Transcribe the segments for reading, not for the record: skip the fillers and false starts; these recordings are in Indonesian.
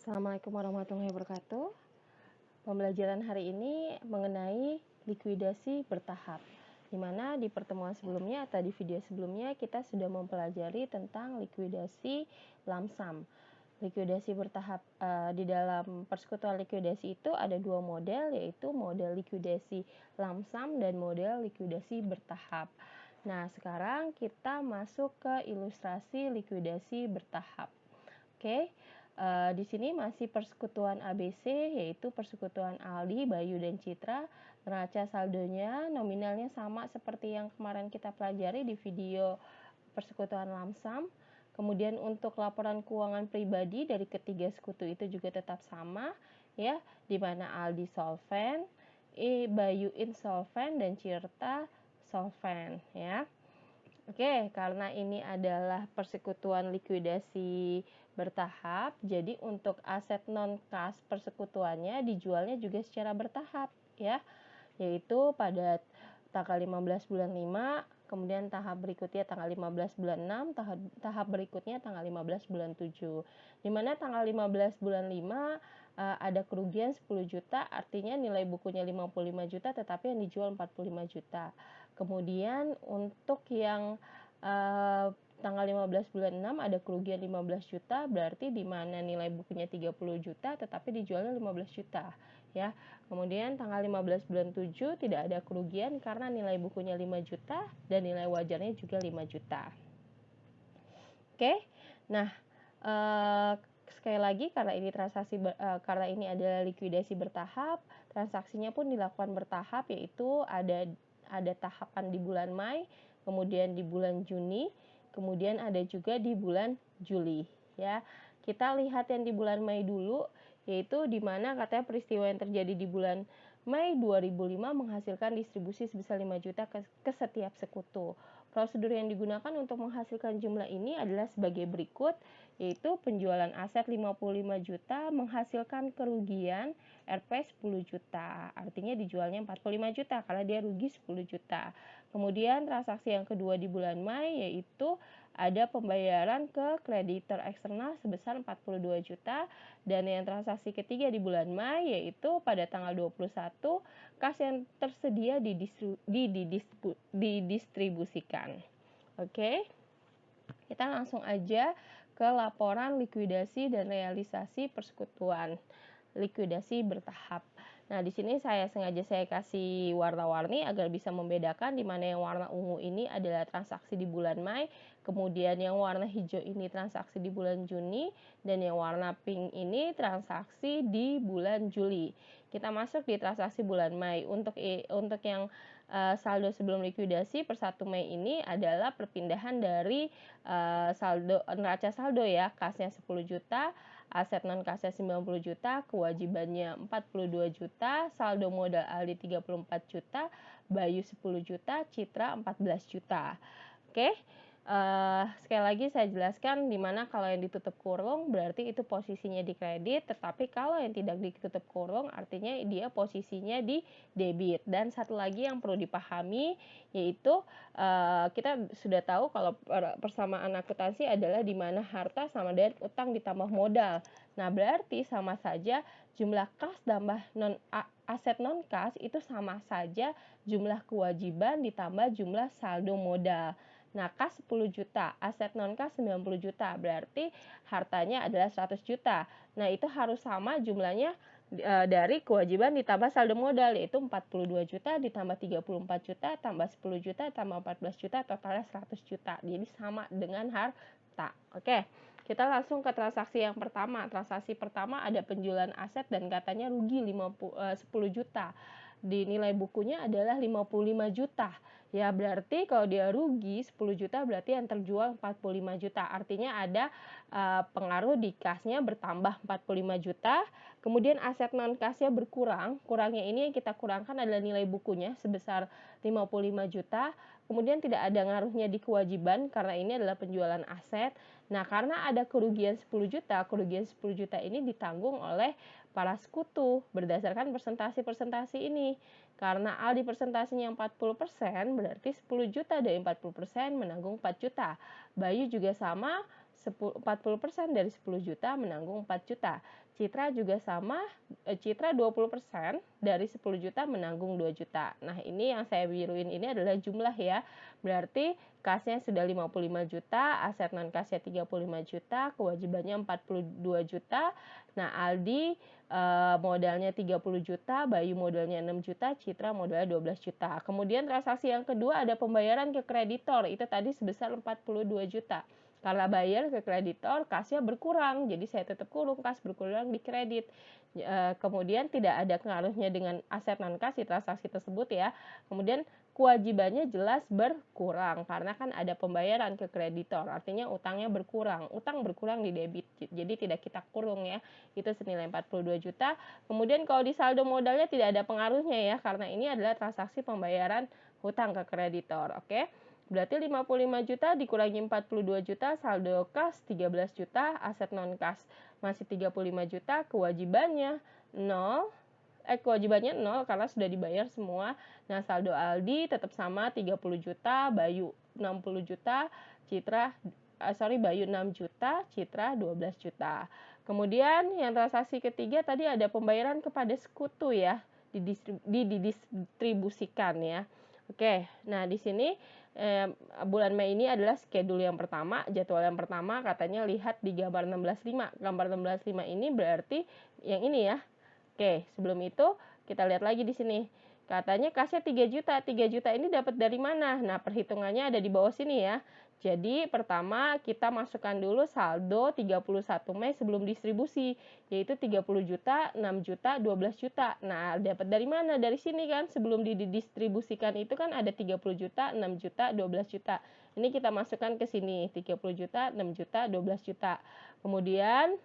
Assalamualaikum warahmatullahi wabarakatuh. Pembelajaran hari ini mengenai likuidasi bertahap, di mana di pertemuan sebelumnya atau di video sebelumnya kita sudah mempelajari tentang likuidasi lamsam. Likuidasi bertahap di dalam persekutuan likuidasi itu ada dua model, yaitu model likuidasi lamsam dan model likuidasi bertahap. Nah, sekarang kita masuk ke ilustrasi likuidasi bertahap. Oke. Di sini masih persekutuan ABC, yaitu persekutuan Aldi, Bayu, dan Citra. Neraca saldonya nominalnya sama seperti yang kemarin kita pelajari di video persekutuan lamsam. Kemudian untuk laporan keuangan pribadi dari ketiga sekutu itu juga tetap sama, ya, di mana Aldi solven, Bayu insolven, dan Citra solven, ya. Oke, karena ini adalah persekutuan likuidasi bertahap, jadi untuk aset non-kas persekutuannya dijualnya juga secara bertahap, ya, yaitu pada tanggal 15 bulan 5, kemudian tahap berikutnya tanggal 15 bulan 6, tahap berikutnya tanggal 15 bulan 7. Di mana tanggal 15 bulan 5 ada kerugian 10 juta, artinya nilai bukunya 55 juta tetapi yang dijual 45 juta. Kemudian untuk yang tanggal 15 bulan 6 ada kerugian 15 juta, berarti di mana nilai bukunya 30 juta tetapi dijualnya 15 juta, ya. Kemudian tanggal 15 bulan 7 tidak ada kerugian karena nilai bukunya 5 juta dan nilai wajarnya juga 5 juta. Oke. Nah, sekali lagi karena ini karena ini adalah likuidasi bertahap, transaksinya pun dilakukan bertahap, yaitu ada tahapan di bulan Mei, kemudian di bulan Juni, kemudian ada juga di bulan Juli, ya. Kita lihat yang di bulan Mei dulu, yaitu di mana katanya peristiwa yang terjadi di bulan Mei 2005 menghasilkan distribusi sebesar 5 juta ke setiap sekutu. Prosedur yang digunakan untuk menghasilkan jumlah ini adalah sebagai berikut, yaitu penjualan aset 55 juta menghasilkan kerugian Rp 10 juta. Artinya dijualnya 45 juta karena dia rugi 10 juta. Kemudian transaksi yang kedua di bulan Mei yaitu ada pembayaran ke kreditor eksternal sebesar 42 juta, dan yang transaksi ketiga di bulan Mei yaitu pada tanggal 21 kas yang tersedia didistribusikan. Oke. Kita langsung aja ke laporan likuidasi dan realisasi persekutuan likuidasi bertahap. Nah, di sini saya kasih warna-warni agar bisa membedakan, di mana yang warna ungu ini adalah transaksi di bulan Mei, kemudian yang warna hijau ini transaksi di bulan Juni, dan yang warna pink ini transaksi di bulan Juli. Kita masuk di transaksi bulan Mei. Untuk yang saldo sebelum likuidasi per 1 Mei ini adalah perpindahan dari neraca saldo, ya, kasnya 10 juta, aset non kasnya 90 juta, kewajibannya 42 juta, saldo modal Aldi 34 juta, Bayu 10 juta, Citra 14 juta. Oke. Sekali lagi saya jelaskan, dimana kalau yang ditutup kurung berarti itu posisinya di kredit, tetapi kalau yang tidak ditutup kurung artinya dia posisinya di debit. Dan satu lagi yang perlu dipahami yaitu kita sudah tahu kalau persamaan akuntansi adalah dimana harta sama dengan utang ditambah modal. Nah, berarti sama saja jumlah kas tambah aset non kas itu sama saja jumlah kewajiban ditambah jumlah saldo modal. Nah, kas 10 juta, aset non kas 90 juta, berarti hartanya adalah 100 juta. Nah, itu harus sama jumlahnya dari kewajiban ditambah saldo modal, yaitu 42 juta ditambah 34 juta tambah 10 juta tambah 14 juta, totalnya 100 juta. Jadi sama dengan harta. Oke, kita langsung ke transaksi yang pertama. Transaksi pertama ada penjualan aset dan katanya rugi 10 juta. Di nilai bukunya adalah 55 juta. Ya, berarti kalau dia rugi 10 juta berarti yang terjual 45 juta. Artinya ada pengaruh di kasnya bertambah 45 juta. Kemudian aset non kasnya berkurang. Kurangnya ini yang kita kurangkan adalah nilai bukunya sebesar 55 juta. Kemudian tidak ada ngaruhnya di kewajiban karena ini adalah penjualan aset. Nah, karena ada kerugian 10 juta, kerugian 10 juta ini ditanggung oleh para sekutu berdasarkan persentase ini. Karena Aldi persentasinya 40%, berarti 10 juta dari 40% menanggung 4 juta. Bayu juga sama, 40% dari 10 juta menanggung 4 juta. Citra juga sama, Citra 20% dari 10 juta menanggung 2 juta. Nah, ini yang saya biruin ini adalah jumlah ya. Berarti kasnya sudah 55 juta, aset non kasnya 35 juta, kewajibannya 42 juta. Nah, Aldi modalnya 30 juta, Bayu modalnya 6 juta, Citra modalnya 12 juta. Kemudian transaksi yang kedua ada pembayaran ke kreditor, itu tadi sebesar 42 juta. Karena bayar ke kreditor, kasnya berkurang, jadi saya tetap kurung, kas berkurang di kredit. Kemudian tidak ada pengaruhnya dengan aset non kas di transaksi tersebut ya. Kemudian kewajibannya jelas berkurang karena kan ada pembayaran ke kreditor, artinya utangnya berkurang, utang berkurang di debit, jadi tidak kita kurung ya, itu senilai 42 juta. Kemudian kalau di saldo modalnya tidak ada pengaruhnya ya, karena ini adalah transaksi pembayaran hutang ke kreditor. Oke, berarti 55 juta dikurangi 42 juta, saldo kas 13 juta, aset non kas masih 35 juta, kewajibannya 0 karena sudah dibayar semua. Nah, saldo Aldi tetap sama 30 juta, Bayu 60 juta, Bayu 6 juta, Citra 12 juta. Kemudian yang transaksi ketiga tadi ada pembayaran kepada sekutu ya, didistribusikan ya. Oke, nah di sini bulan Mei ini adalah schedule yang pertama, jadwal yang pertama, katanya lihat di gambar 16.5. Gambar 16.5 ini berarti yang ini ya. Oke, sebelum itu kita lihat lagi di sini. Katanya kasnya 3 juta. 3 juta ini dapat dari mana? Nah, perhitungannya ada di bawah sini ya. Jadi, pertama kita masukkan dulu saldo 31 Mei sebelum distribusi, yaitu 30 juta, 6 juta, 12 juta. Nah, dapat dari mana? Dari sini kan, sebelum didistribusikan itu kan ada 30 juta, 6 juta, 12 juta. Ini kita masukkan ke sini, 30 juta, 6 juta, 12 juta. Kemudian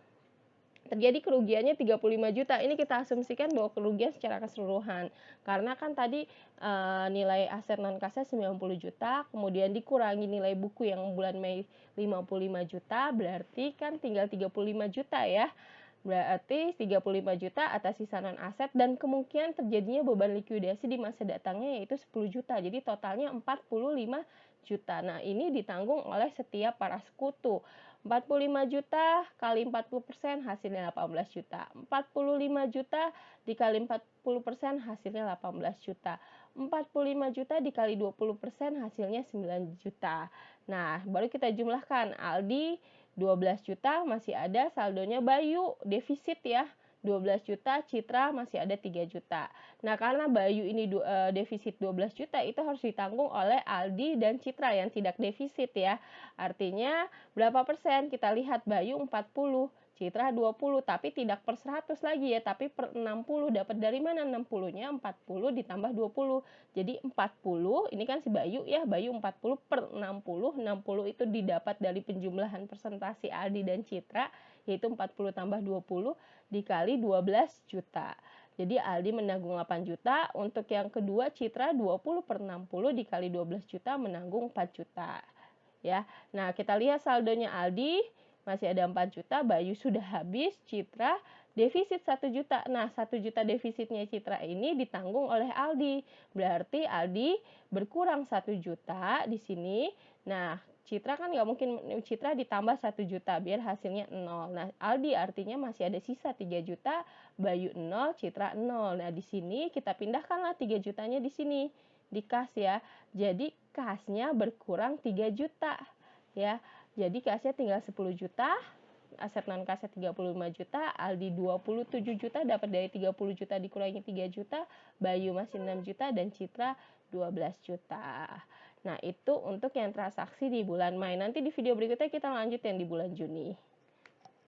terjadi kerugiannya 35 juta. Ini kita asumsikan bahwa kerugian secara keseluruhan. Karena kan tadi nilai aset non kasnya 90 juta, kemudian dikurangi nilai buku yang bulan Mei 55 juta, berarti kan tinggal 35 juta ya. Berarti 35 juta atas sisa non aset dan kemungkinan terjadinya beban likuidasi di masa datangnya yaitu 10 juta. Jadi totalnya 45 juta. Nah, ini ditanggung oleh setiap para sekutu. 45 juta kali 40% hasilnya 18 juta. 45 juta dikali 40% hasilnya 18 juta. 45 juta dikali 20% hasilnya 9 juta. Nah, baru kita jumlahkan. Aldi 12 juta masih ada, saldonya Bayu defisit ya. 12 juta, Citra masih ada 3 juta. Nah, karena Bayu ini defisit 12 juta, itu harus ditanggung oleh Aldi dan Citra yang tidak defisit ya. Artinya berapa persen? Kita lihat Bayu 40, Citra 20, tapi tidak per 100 lagi ya, tapi per 60. Dapat dari mana 60-nya? 40 ditambah 20. Jadi 40, ini kan si Bayu ya, Bayu 40 per 60. 60 itu didapat dari penjumlahan persentase Aldi dan Citra, yaitu 40 tambah 20 dikali 12 juta. Jadi Aldi menanggung 8 juta, untuk yang kedua Citra 20 per 60 dikali 12 juta menanggung 4 juta. Ya. Nah, kita lihat saldonya Aldi masih ada 4 juta, Bayu sudah habis, Citra defisit 1 juta. Nah, 1 juta defisitnya Citra ini ditanggung oleh Aldi. Berarti Aldi berkurang 1 juta di sini. Nah, Citra kan nggak mungkin, Citra ditambah 1 juta biar hasilnya 0. Nah, Aldi artinya masih ada sisa 3 juta, Bayu 0, Citra 0. Nah, di sini kita pindahkanlah 3 jutanya di sini, di kas ya. Jadi kasnya berkurang 3 juta ya. Jadi kasnya tinggal 10 juta, aset non kasnya 35 juta, Aldi 27 juta, dapat dari 30 juta dikurangi 3 juta, Bayu masih 6 juta, dan Citra 12 juta. Nah, itu untuk yang transaksi di bulan Mei. Nanti di video berikutnya kita lanjut yang di bulan Juni.